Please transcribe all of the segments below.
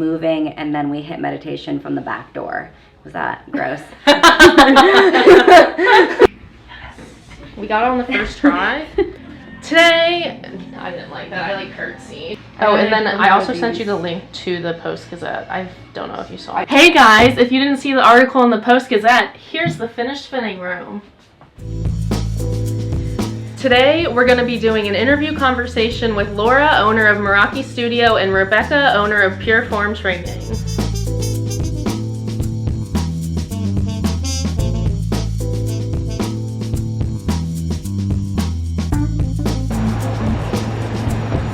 moving, and then we hit meditation from the back door. Was that gross? We got it on the first try. Today, I didn't like that. I like curtsy. Oh, and then I also sent you the link to the Post-Gazette. I don't know if you saw it. Hey guys, if you didn't see the article in the Post-Gazette, here's the finished fitting room. Today, we're going to be doing an interview conversation with Laura, owner of Meraki Studio, and Rebecca, owner of Pure Forme Training.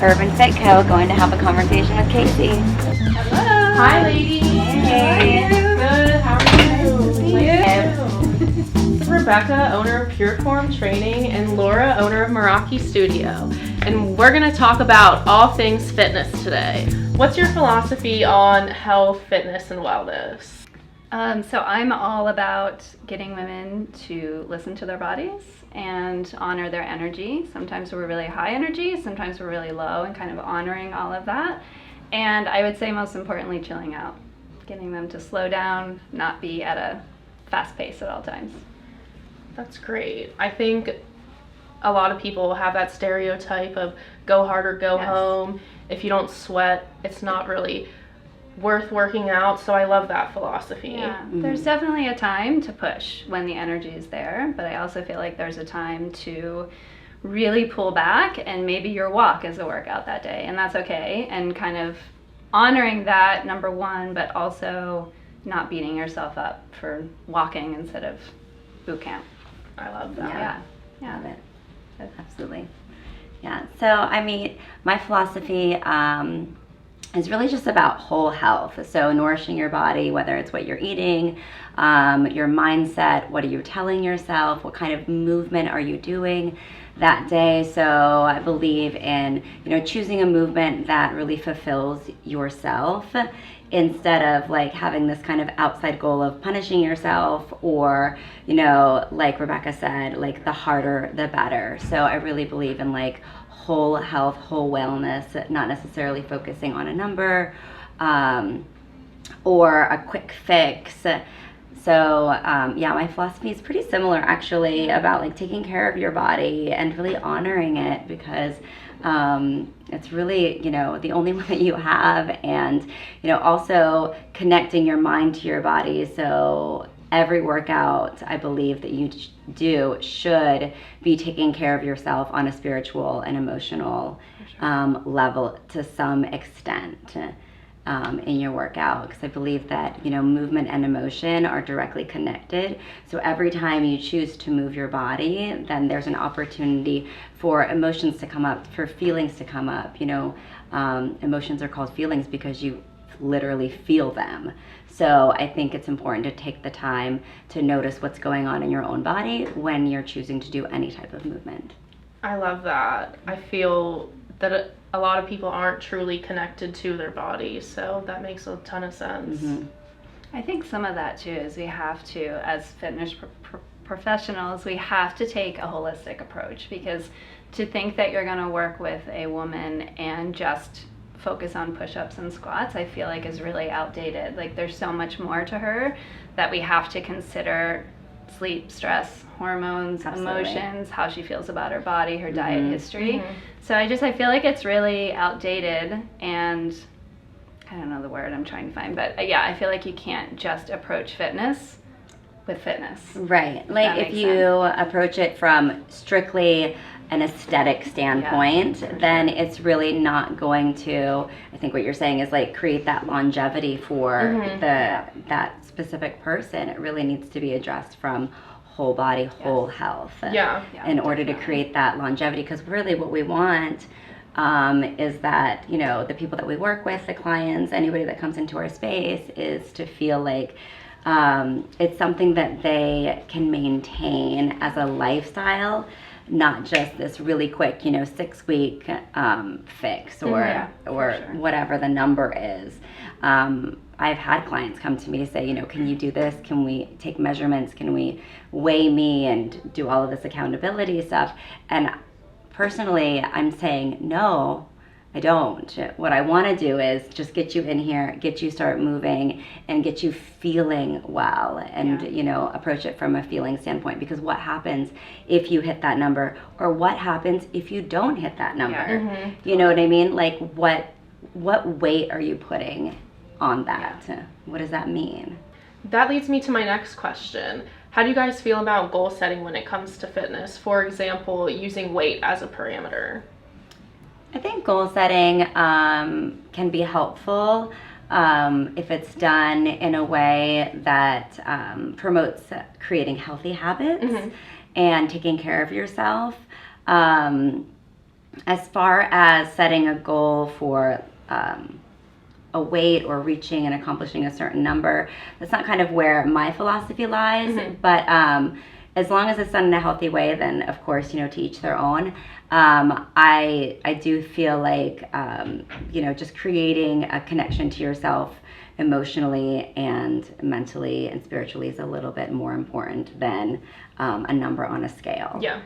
urbanfitco, going to have a conversation with Casey. Hello. Hi, ladies. Hey. Good. How are you? This is Rebecca, owner of Pure Forme Training, and Laura, owner of Meraki Studio. And we're going to talk about all things fitness today. What's your philosophy on health, fitness, and wellness? So I'm all about getting women to listen to their bodies and honor their energy. Sometimes we're really high energy, sometimes we're really low, and kind of honoring all of that. And I would say most importantly, chilling out, getting them to slow down, not be at a fast pace at all times. That's great. I think a lot of people have that stereotype of go hard or go home. If you don't sweat, it's not really worth working out, so I love that philosophy. Yeah, there's definitely a time to push when the energy is there, but I also feel like there's a time to really pull back, and maybe your walk is a workout that day, and that's okay, and kind of honoring that, number one, but also not beating yourself up for walking instead of boot camp. I love that. Yeah. Love it. Absolutely. Yeah, so I mean, my philosophy is really just about whole health. So nourishing your body, whether it's what you're eating, your mindset, what are you telling yourself, what kind of movement are you doing that day. So I believe in, choosing a movement that really fulfills yourself instead of like having this kind of outside goal of punishing yourself or, like Rebecca said, like the harder, the better. So I really believe in like whole health, whole wellness, not necessarily focusing on a number or a quick fix. So my philosophy is pretty similar actually about like taking care of your body and really honoring it because it's really, the only one that you have, and, also connecting your mind to your body. So every workout I believe that you do should be taking care of yourself on a spiritual and emotional level to some extent in your workout, because I believe that movement and emotion are directly connected. So every time you choose to move your body, then there's an opportunity for emotions to come up, for feelings to come up. Emotions are called feelings because you literally feel them. So I think it's important to take the time to notice what's going on in your own body when you're choosing to do any type of movement. I love that. I feel that a lot of people aren't truly connected to their bodies, so that makes a ton of sense. Mm-hmm. I think some of that too is we have to, as fitness professionals, we have to take a holistic approach, because to think that you're going to work with a woman and just focus on push-ups and squats, I feel like is really outdated. Like there's so much more to her that we have to consider: sleep, stress, hormones, emotions, how she feels about her body, her diet history. So I feel like it's really outdated, and I don't know the word I'm trying to find, but I feel like you can't just approach fitness with fitness. Right. Like if you approach it from strictly an aesthetic standpoint, then it's really not going to, I think what you're saying is like create that longevity for that specific person. It really needs to be addressed from whole body, whole health in order to create that longevity. Because really what we want is that, the people that we work with, the clients, anybody that comes into our space, is to feel like it's something that they can maintain as a lifestyle, not just this really quick, 6-week fix or whatever the number is. I've had clients come to me say, can you do this? Can we take measurements? Can we weigh me and do all of this accountability stuff? And personally, I'm saying no. I don't. What I want to do is just get you in here, get you start moving, and get you feeling well, and approach it from a feeling standpoint. Because what happens if you hit that number, or what happens if you don't hit that number? Yeah. You know what I mean? Like what weight are you putting on that? What does that mean? That leads me to my next question. How do you guys feel about goal setting when it comes to fitness? For example, using weight as a parameter. I think goal setting can be helpful if it's done in a way that promotes creating healthy habits and taking care of yourself. As far as setting a goal for a weight or reaching and accomplishing a certain number, that's not kind of where my philosophy lies. But as long as it's done in a healthy way, then of course, to each their own. I do feel like, just creating a connection to yourself emotionally and mentally and spiritually is a little bit more important than a number on a scale. Yeah,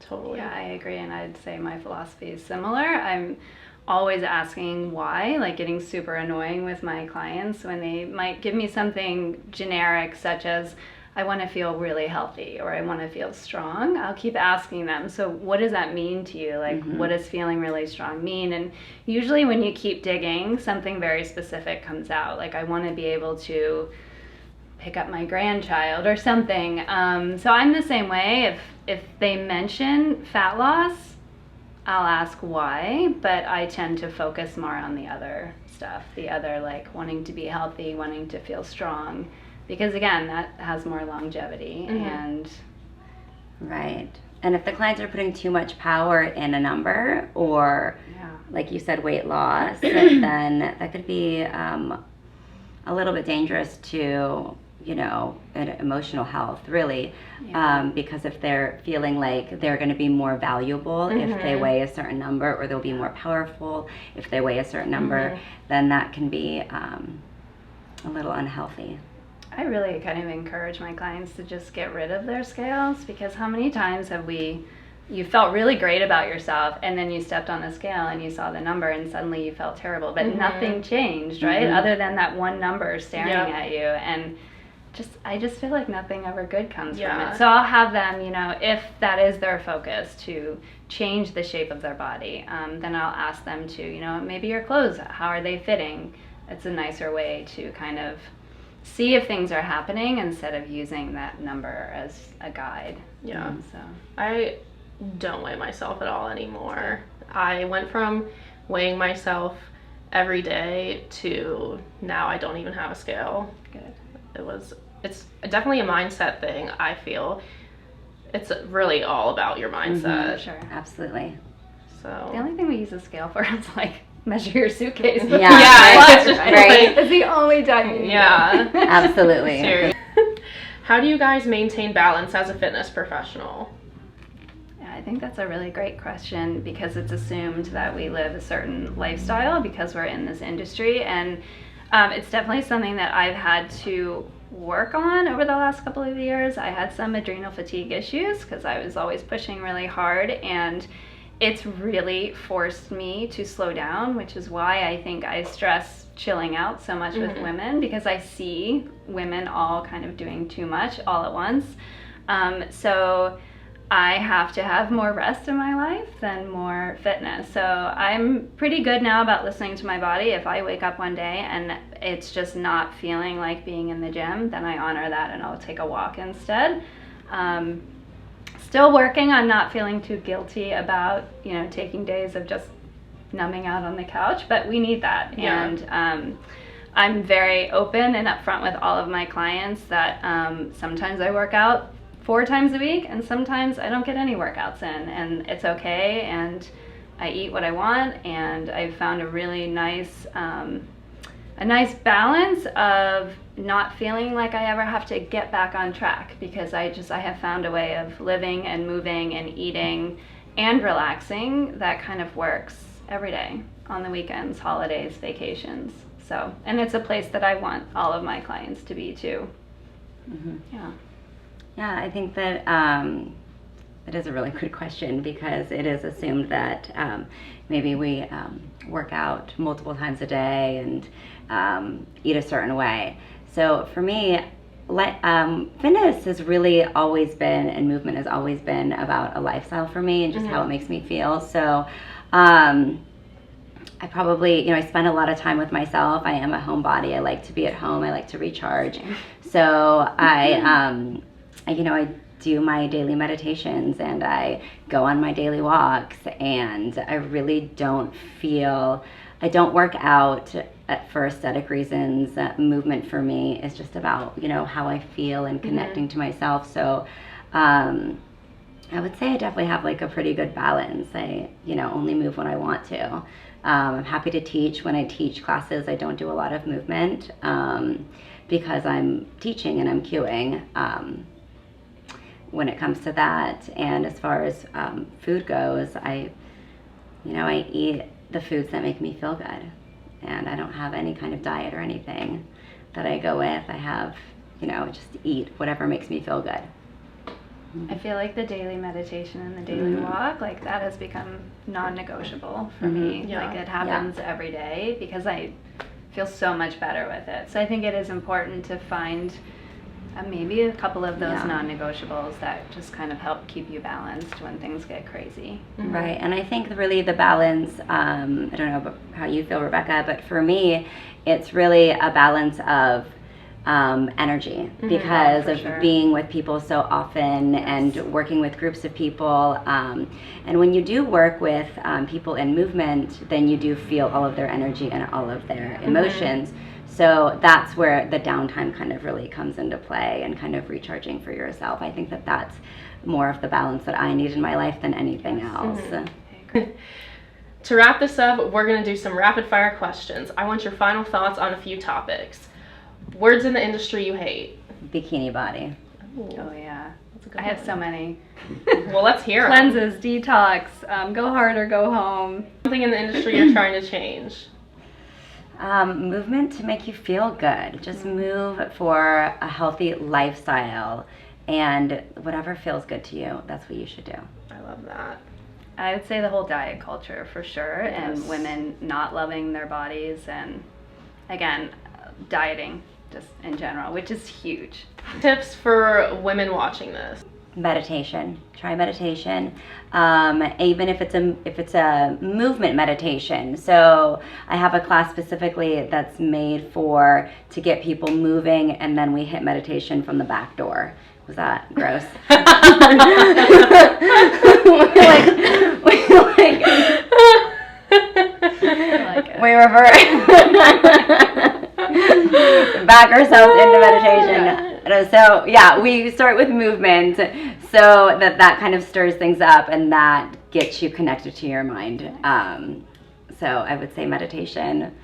totally. Yeah, I agree. And I'd say my philosophy is similar. I'm always asking why, like getting super annoying with my clients when they might give me something generic, such as, I want to feel really healthy, or I want to feel strong. I'll keep asking them, so what does that mean to you? Like, what does feeling really strong mean? And usually when you keep digging, something very specific comes out. Like, I want to be able to pick up my grandchild or something. So I'm the same way. If they mention fat loss, I'll ask why, but I tend to focus more on the other stuff, the other, like wanting to be healthy, wanting to feel strong. Because again, that has more longevity. And right. And if the clients are putting too much power in a number, or like you said, weight loss, then that could be a little bit dangerous to emotional health, really. Because if they're feeling like they're going to be more valuable if they weigh a certain number, or they'll be more powerful if they weigh a certain number, then that can be a little unhealthy. I really kind of encourage my clients to just get rid of their scales, because how many times have you felt really great about yourself, and then you stepped on a scale and you saw the number and suddenly you felt terrible, but nothing changed, right? Other than that one number staring at you. And I just feel like nothing ever good comes from it. So I'll have them, if that is their focus, to change the shape of their body, then I'll ask them to, maybe your clothes, how are they fitting? It's a nicer way to kind of see if things are happening instead of using that number as a guide. Yeah. So I don't weigh myself at all anymore. I went from weighing myself every day to now I don't even have a scale. Good. It's definitely a mindset thing, I feel. It's really all about your mindset. Sure. Absolutely. So The only thing we use a scale for is like measure your suitcase. Right. It's the only time you use it. Absolutely. Seriously. How do you guys maintain balance as a fitness professional? Yeah, I think that's a really great question, because it's assumed that we live a certain lifestyle because we're in this industry, and it's definitely something that I've had to work on over the last couple of years. I had some adrenal fatigue issues because I was always pushing really hard, and it's really forced me to slow down, which is why I think I stress chilling out so much with women, because I see women all kind of doing too much all at once. So I have to have more rest in my life than more fitness. So I'm pretty good now about listening to my body. If I wake up one day and it's just not feeling like being in the gym, then I honor that and I'll take a walk instead. Still working on not feeling too guilty about, taking days of just numbing out on the couch, but we need that. Yeah. And I'm very open and upfront with all of my clients that sometimes I work out 4 times a week, and sometimes I don't get any workouts in, and it's okay, and I eat what I want, and I've found a really nice balance of not feeling like I ever have to get back on track, because I have found a way of living and moving and eating and relaxing that kind of works every day, on the weekends, holidays, vacations. So, and it's a place that I want all of my clients to be too. Yeah, I think that That is a really good question, because it is assumed that maybe we work out multiple times a day and eat a certain way. So for me, fitness has really always been, and movement has always been, about a lifestyle for me and just how it makes me feel. So I probably, I spend a lot of time with myself. I am a homebody. I like to be at home. I like to recharge. So I do my daily meditations, and I go on my daily walks, and I really I don't work out for aesthetic reasons. Movement for me is just about, how I feel and connecting to myself. So I would say I definitely have like a pretty good balance. I, only move when I want to. I'm happy to teach. When I teach classes, I don't do a lot of movement because I'm teaching and I'm cueing. When it comes to that, and as far as food goes, I eat the foods that make me feel good, and I don't have any kind of diet or anything that I go with. I have, just eat whatever makes me feel good. I feel like the daily meditation and the daily walk, like that has become non-negotiable for me. Yeah. Like it happens every day because I feel so much better with it. So I think it is important to find maybe a couple of those non-negotiables that just kind of help keep you balanced when things get crazy. Right, and I think really the balance, I don't know about how you feel, Rebecca, but for me, it's really a balance of energy, because of being with people so often and working with groups of people. And when you do work with people in movement, then you do feel all of their energy and all of their emotions. So that's where the downtime kind of really comes into play, and kind of recharging for yourself. I think that that's more of the balance that I need in my life than anything else. To wrap this up, we're going to do some rapid fire questions. I want your final thoughts on a few topics. Words in the industry you hate. Bikini body. Oh yeah, That's a good I have one. so many. Well, let's hear 'em. Cleanses, detox, go hard or go home. Something in the industry you're trying to change. Movement to make you feel good. Just move for a healthy lifestyle, and whatever feels good to you, that's what you should do. I love that. I would say the whole diet culture for sure, Yes. and women not loving their bodies, and again, dieting just in general, which is huge. Tips for women watching this. Meditation. Try meditation, even if it's a movement meditation. So I have a class specifically that's made to get people moving, and then we hit meditation from the back door. Was that gross? We revert back ourselves into meditation. So yeah, we start with movement, so that kind of stirs things up, and that gets you connected to your mind. So I would say meditation.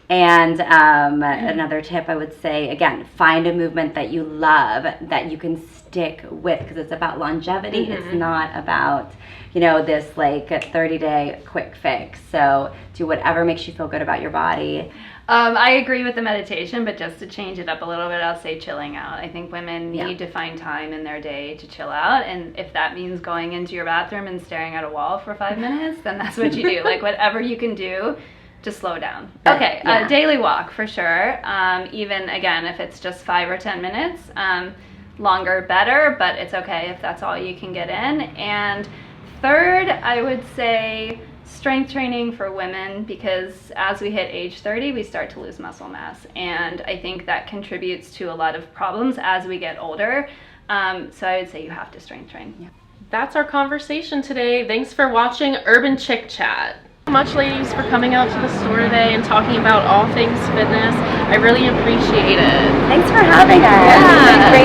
And another tip I would say, again, find a movement that you love, that you can stick with, because it's about longevity. It's not about, this like 30-day quick fix. So do whatever makes you feel good about your body. I agree with the meditation, but just to change it up a little bit, I'll say chilling out. I think women need to find time in their day to chill out, and if that means going into your bathroom and staring at a wall for 5 minutes, then that's what you do. Like whatever you can do to slow down. Okay, a daily walk for sure. Even again, if it's just 5 or 10 minutes, longer better, but it's okay if that's all you can get in. And third, I would say strength training for women, because as we hit age 30, we start to lose muscle mass, and I think that contributes to a lot of problems as we get older. So I would say you have to strength train. Yeah. That's our conversation today. Thanks for watching Urban Chick Chat. Much, ladies, for coming out to the store today and talking about all things fitness. I really appreciate it. Thanks for having us. Yeah. It's been great